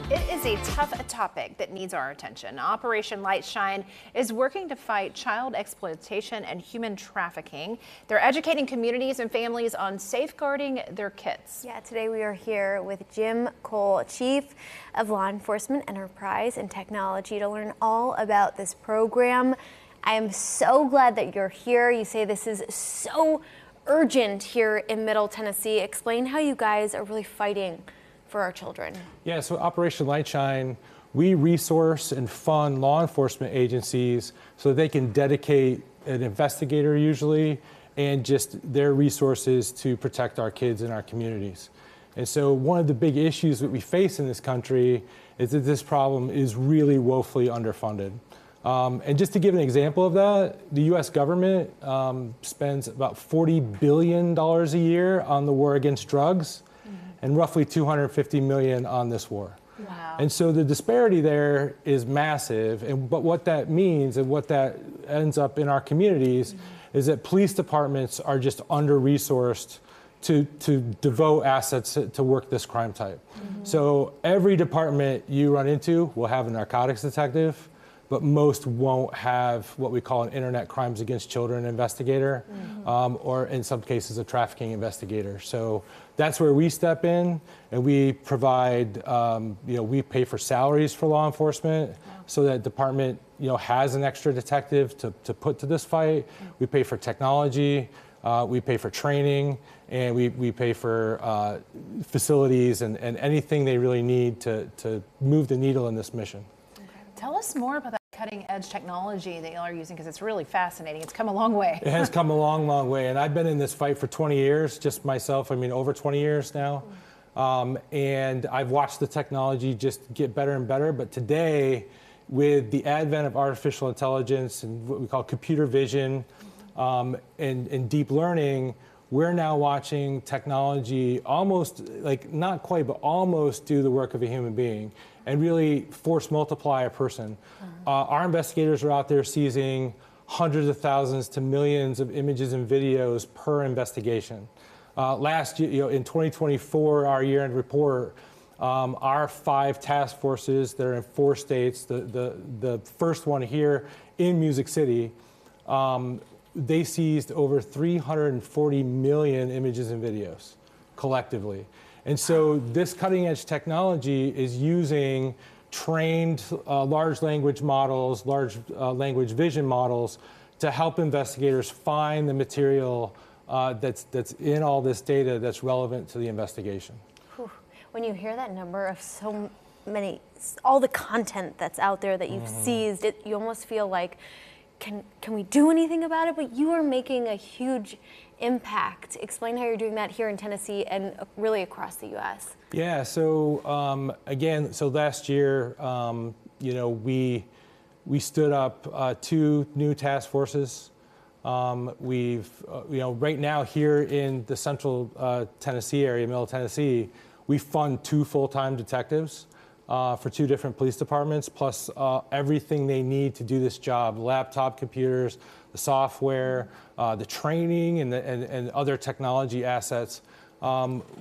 It is a tough topic that needs our attention. Operation Lightshine is working to fight child exploitation and human trafficking. They're educating communities and families on safeguarding their kids. Yeah, today we are here with Jim Cole, Chief of Law Enforcement Enterprise and Technology, to learn all about this program. I am so glad that you're here. You say this is so urgent here in Middle Tennessee. Explain how you guys are really fighting for our children. Yeah, so Operation Lightshine, we resource and fund law enforcement agencies so they can dedicate an investigator usually and just their resources to protect our kids in our communities. And so one of the big issues that we face in this country is that this problem is really woefully underfunded. And just to give an example of that, the US government spends about $40 billion a year on the war against drugs, and roughly $250 million on this war. Wow. And so the disparity there is massive. But what that means and what that ends up in our communities is that police departments are just under-resourced to devote assets to work this crime type. So every department you run into will have a narcotics detective, but most won't have what we call an internet crimes against children investigator, or in some cases a trafficking investigator. So that's where we step in, and we provide, we pay for salaries for law enforcement so that department, has an extra detective to put to this fight. We pay for technology, we pay for training, and we pay for facilities and anything they really need to move the needle in this mission. Tell us more about that cutting-edge technology that y'all are using, because it's really fascinating. It's come a long way. It has come a long, long way. And I've been in this fight for 20 years, just myself, over 20 years now. And I've watched the technology just get better and better. But today, with the advent of artificial intelligence and what we call computer vision and deep learning, we're now watching technology almost, not quite, but almost do the work of a human being and really force multiply a person. Our investigators are out there seizing hundreds of thousands to millions of images and videos per investigation. Last year, in 2024, our year-end report, our 5 task forces that are in 4 states, the first one here in Music City, they seized over 340 million images and videos collectively. And so this cutting edge technology is using trained large language models, large language vision models to help investigators find the material that's in all this data that's relevant to the investigation. Whew. When you hear that number of so many, all the content that's out there that you've seized, you almost feel like, can we do anything about it? But you are making a huge impact. Explain how you're doing that here in Tennessee and really across the U.S. Yeah, so again, last year, we stood up 2 new task forces. We've, right now here in the central Tennessee area, Middle Tennessee, we fund 2 full-time detectives for 2 different police departments, plus everything they need to do this job: laptop computers, the software, the training, and other technology assets.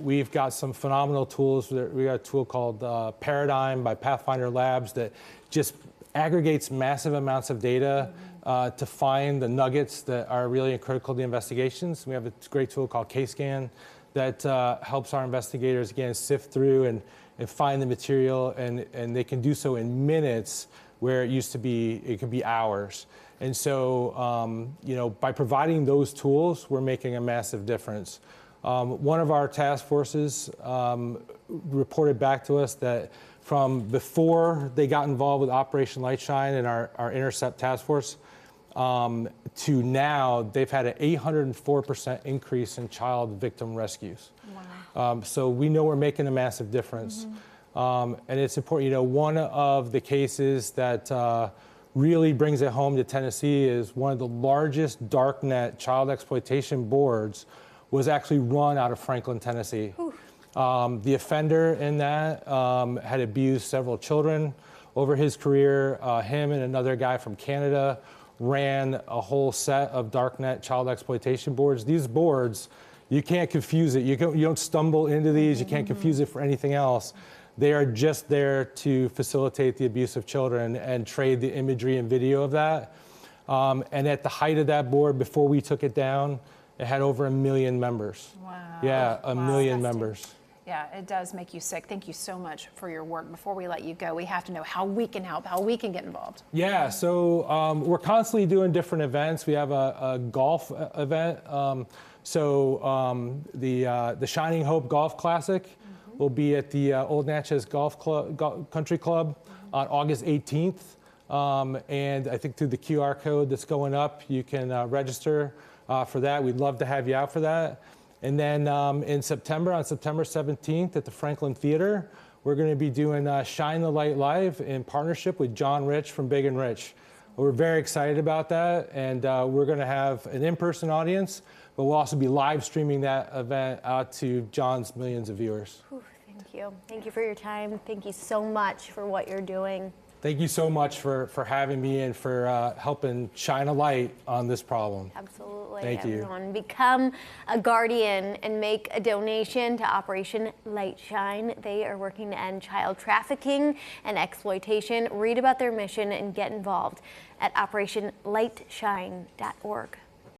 We've got some phenomenal tools. We got a tool called Paradigm by Pathfinder Labs that just aggregates massive amounts of data to find the nuggets that are really critical to the investigations. We have a great tool called K-Scan that helps our investigators, again, sift through and find the material, and they can do so in minutes where it used to be, it could be hours. And so, by providing those tools, we're making a massive difference. One of our task forces reported back to us that from before they got involved with Operation Lightshine and our Intercept task force, to now, they've had an 804% increase in child victim rescues. Wow. So we know we're making a massive difference. And it's important, one of the cases that really brings it home to Tennessee is one of the largest darknet child exploitation boards was actually run out of Franklin, Tennessee. The offender in that had abused several children over his career. Him and another guy from Canada ran a whole set of darknet child exploitation boards. These boards, you can't confuse it. You don't stumble into these. You can't confuse it for anything else. They are just there to facilitate the abuse of children and trade the imagery and video of that. And at the height of that board, before we took it down, it had over 1 million members. Wow. Yeah, a million Disgusting. members. Yeah, it does make you sick. Thank you so much for your work. Before we let you go, we have to know how we can help, how we can get involved. Yeah, so we're constantly doing different events. We have a golf event. The Shining Hope Golf Classic will be at the Old Natchez Country Club on August 18th. And I think through the QR code that's going up, you can register for that. We'd love to have you out for that. And then in September, on September 17th at the Franklin Theater, we're going to be doing Shine the Light Live in partnership with John Rich from Big and Rich. We're very excited about that, and we're going to have an in-person audience, but we'll also be live streaming that event out to John's millions of viewers. Whew, thank you. Thank you for your time. Thank you so much for what you're doing. Thank you so much for having me and for helping shine a light on this problem. Absolutely. Thank you. Everyone, become a guardian and make a donation to Operation Light Shine. They are working to end child trafficking and exploitation. Read about their mission and get involved at operationlightshine.org.